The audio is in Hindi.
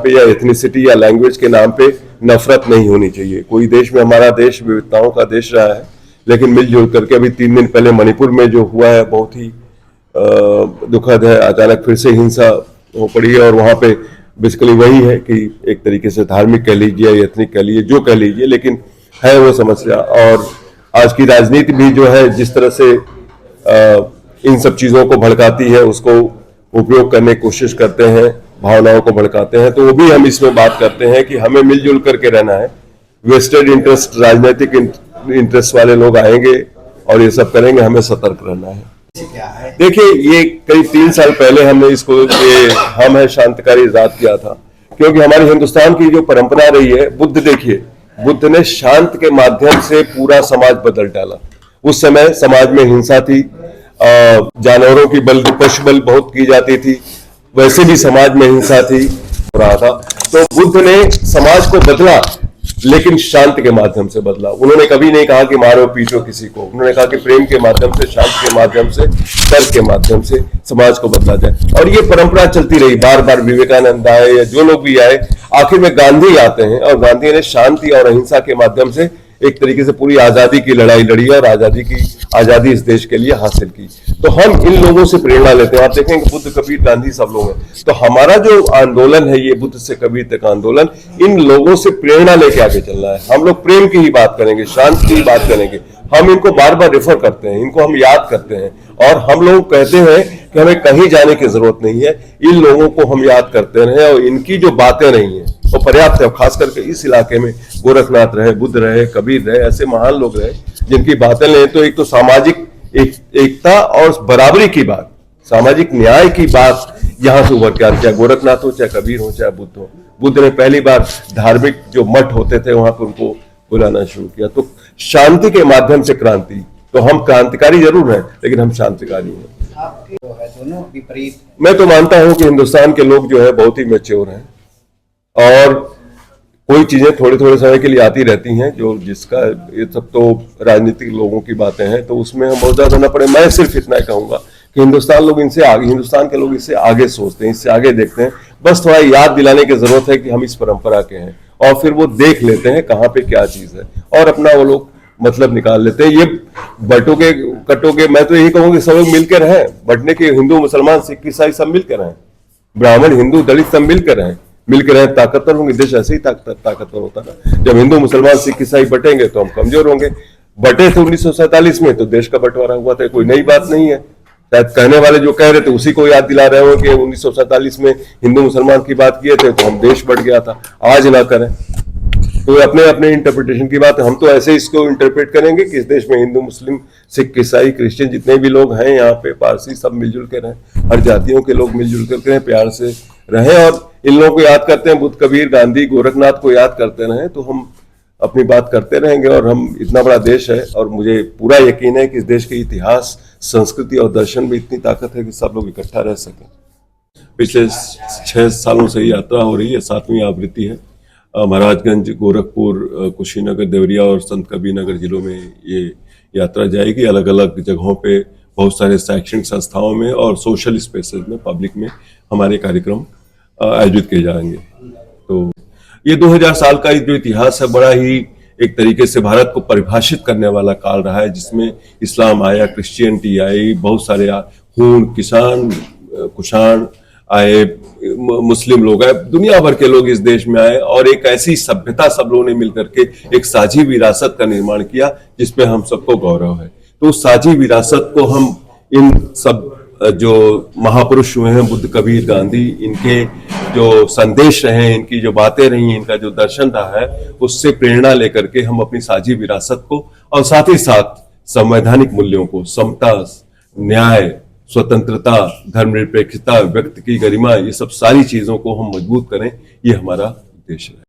पे या एथनिसिटी या लैंग्वेज के नाम पे नफरत नहीं होनी चाहिए। कोई देश में, हमारा देश विविधताओं का देश रहा है, लेकिन मिलजुल करके अभी 3 दिन पहले मणिपुर में जो हुआ है बहुत ही दुखद है। अचानक फिर से हिंसा हो पड़ी है और वहां पे बेसिकली वही है कि एक तरीके से धार्मिक कह लीजिए, एथनिक कह लीजिए, जो कह लीजिए, लेकिन है वो समस्या। और आज की राजनीति भी जो है जिस तरह से इन सब चीजों को भड़काती है, उसको उपयोग करने की कोशिश करते हैं, भावनाओं को भड़काते हैं, तो वो भी हम इसमें बात करते हैं कि हमें मिलजुल करके रहना है। वेस्टेड इंटरेस्ट, राजनीतिक इंटरेस्ट वाले लोग आएंगे और ये सब करेंगे, हमें सतर्क रहना है। देखिए, ये करीब 3 साल पहले हमने इसको हम है शांतिकारी इजाद किया था, क्योंकि हमारी हिंदुस्तान की जो परंपरा रही है, बुद्ध देखिए, बुद्ध ने शांत के माध्यम से पूरा समाज बदल डाला। उस समय समाज में हिंसा थी, जानवरों की पशु बल बहुत की जाती थी, वैसे भी समाज में हिंसा थी, हो रहा था। तो बुद्ध ने समाज को बदला, लेकिन शांति के माध्यम से बदला। उन्होंने कभी नहीं कहा कि मारो पीटो किसी को, उन्होंने कहा कि प्रेम के माध्यम से, शांति के माध्यम से, तर्क के माध्यम से समाज को बदला जाए। और ये परंपरा चलती रही, बार बार विवेकानंद आए या जो लोग भी आए, आखिर में गांधी आते हैं और गांधी ने शांति और अहिंसा के माध्यम से एक तरीके से पूरी आजादी की लड़ाई लड़ी और आजादी इस देश के लिए हासिल की। तो हम इन लोगों से प्रेरणा लेते हैं। आप देखेंगे बुद्ध, कबीर, गांधी सब लोग हैं। तो हमारा जो आंदोलन है, ये बुद्ध से कबीर तक आंदोलन, इन लोगों से प्रेरणा लेके आगे चलना है। हम लोग प्रेम की ही बात करेंगे, शांति की ही बात करेंगे। हम इनको बार बार रेफर करते हैं, इनको हम याद करते हैं, और हम लोग कहते हैं कि हमें कहीं जाने की जरूरत नहीं है। इन लोगों को हम याद करते रहे और इनकी जो बातें रही हैं वो पर्याप्त है। खास करके इस इलाके में गोरखनाथ रहे, बुद्ध रहे, कबीर रहे, ऐसे महान लोग रहे जिनकी बातें लें तो एक तो सामाजिक एकता और बराबरी की बात, सामाजिक न्याय की बात यहां से उभर के आती है। चाहे गोरखनाथ हो, चाहे कबीर हो, चाहे बुद्ध हो। बुद्ध ने पहली बार धार्मिक जो मठ होते थे वहां पर उनको बुलाना शुरू किया। तो शांति के माध्यम से क्रांति, तो हम क्रांतिकारी जरूर हैं, लेकिन हम शांतिकारी हैं। आपके जो है दोनों विपरीत। मैं तो मानता हूं कि हिंदुस्तान के लोग जो है बहुत ही मैच्योर हैं, और कोई चीजें थोड़े थोड़े समय के लिए आती रहती हैं, जो जिसका ये सब तो राजनीतिक लोगों की बातें हैं, तो उसमें हम बहुत ज्यादा न पड़े। मैं सिर्फ इतना कहूंगा कि हिंदुस्तान के लोग इससे आगे सोचते हैं, इससे आगे देखते हैं। बस थोड़ा याद दिलाने की जरूरत है कि हम इस परंपरा के हैं, और फिर वो देख लेते हैं कहाँ पे क्या चीज है, और अपना वो लोग मतलब निकाल लेते हैं। ये बटोगे कटोगे, मैं तो यही कहूंगी सब लोग मिलकर रहें, बटने के हिंदू, मुसलमान, सिख, ईसाई सब मिलकर रहें, ब्राह्मण, हिंदू, दलित सब मिलकर रहें। मिलकर रहें, ताकतवर होंगे। देश ऐसे ही ताकतवर होता है। जब हिंदू, मुसलमान, सिख, ईसाई बटेंगे तो हम कमजोर होंगे। बटे थे 1947 में, तो देश का बंटवारा हुआ था, कोई नई बात नहीं है। शायद कहने वाले जो कह रहे थे उसी को याद दिला रहे हो कि 1947 में हिंदू मुसलमान की बात किए थे तो हम देश बढ़ गया था। आज ना करें तो अपने अपने इंटरप्रिटेशन की बात है। हम तो ऐसे इसको इंटरप्रेट करेंगे कि इस देश में हिंदू, मुस्लिम, सिख, ईसाई, क्रिश्चियन जितने भी लोग हैं यहाँ पे, पारसी, सब मिलजुल के रहें, हर जातियों के लोग मिलजुल करके रहें, प्यार से रहें, और इन लोगों को याद करते हैं, बुद्ध, कबीर, गांधी, गोरखनाथ को याद करते रहें, तो हम अपनी बात करते रहेंगे। और हम, इतना बड़ा देश है, और मुझे पूरा यकीन है कि इस देश के इतिहास, संस्कृति और दर्शन में इतनी ताकत है कि सब लोग इकट्ठा रह सकें। पिछले 6 सालों से यात्रा हो रही है, 7वीं आवृत्ति है। महाराजगंज, गोरखपुर, कुशीनगर, देवरिया और संत कबीर नगर जिलों में ये यात्रा जाएगी। अलग अलग जगहों पे, बहुत सारे शैक्षणिक संस्थाओं में और सोशल स्पेसेस में, पब्लिक में हमारे कार्यक्रम आयोजित किए जाएंगे। तो ये 2000 साल का जो इतिहास है, बड़ा ही एक तरीके से भारत को परिभाषित करने वाला काल रहा है, जिसमें इस्लाम आया, क्रिश्चियनिटी आई, बहुत सारे हूण, किसान, कुषाण आए, मुस्लिम लोग आए, दुनिया भर के लोग इस देश में आए, और एक ऐसी सभ्यता सब लोगों ने मिलकर के एक साझी विरासत का निर्माण किया जिसपे हम सबको गौरव है। तो उस साझी विरासत को हम, इन सब जो महापुरुष हुए हैं, बुद्ध, कबीर, गांधी, इनके जो संदेश रहे, इनकी जो बातें रही, इनका जो दर्शन रहा है, उससे प्रेरणा लेकर के हम अपनी साझी विरासत को, और साथ ही साथ संवैधानिक मूल्यों को, समता, न्याय, स्वतंत्रता, धर्मनिरपेक्षता, व्यक्ति की गरिमा, ये सब सारी चीजों को हम मजबूत करें, ये हमारा उद्देश्य है।